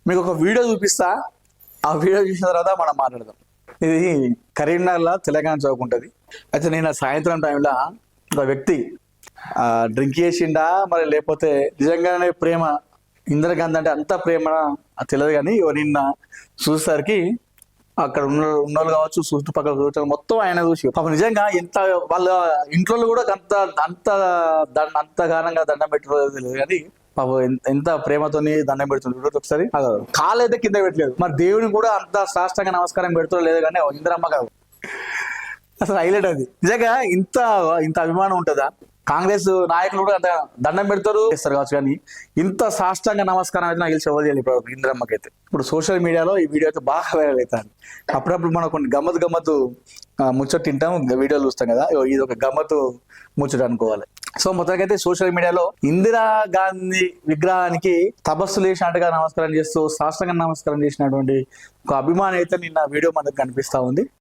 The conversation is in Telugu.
మీకు ఒక వీడియో చూపిస్తా, ఆ వీడియో చూసిన తర్వాత మనం మాట్లాడదాం. ఇది కరీంనగర్లో తెలంగాణ చౌక్ ఉంటుంది. అయితే నేను సాయంత్రం టైంలో ఒక వ్యక్తి డ్రింక్ చేసిండా మరి లేకపోతే నిజంగానే ప్రేమ ఇంద్రగంధ అంటే అంత ప్రేమ తెలియదు, కానీ నిన్న చూసేసరికి అక్కడ ఉన్నోళ్ళు కావచ్చు, చుట్టుపక్కల కూర్చొని మొత్తం ఆయన చూసి పాపం నిజంగా ఎంత వాళ్ళ ఇంట్లో కూడా అంత అంత అంతగానంగా దండం పెట్టలేదు తెలియదు, కానీ పాపం ఎంత ప్రేమతోని దండం పెడుతుంది. ఒకసారి కాలు అయితే కింద పెట్టలేదు, మరి దేవుని కూడా అంత సాష్టంగా నమస్కారం పెడుతుందో లేదు, కానీ ఇంద్రమ్మ కాదు అసలు హైలైట్. అది నిజంగా ఇంత ఇంత అభిమానం ఉంటుందా? కాంగ్రెస్ నాయకులు కూడా అంత దండం పెడతారు చేస్తారు కావచ్చు, కానీ ఇంత సాష్టంగా నమస్కారం అయితే నాకు తెలిసి ఇవ్వదు ఇప్పుడు ఇంద్రమ్మకి అయితే. ఇప్పుడు సోషల్ మీడియాలో ఈ వీడియో అయితే బాగా వైరల్ అవుతాను. అప్పుడప్పుడు మనం కొన్ని గమ్మత్తు ముచ్చట తింటాం, వీడియోలు చూస్తాం కదా, ఇది ఒక గమ్మత్తు ముచ్చట అనుకోవాలి. సో మొత్తానికైతే సోషల్ మీడియాలో ఇందిరా గాంధీ విగ్రహానికి తపస్సు చేసినట్టుగా నమస్కారం చేస్తూ సాష్టంగా నమస్కారం చేసినటువంటి ఒక అభిమాని అయితే నిన్న వీడియో మనకు కనిపిస్తా ఉంది.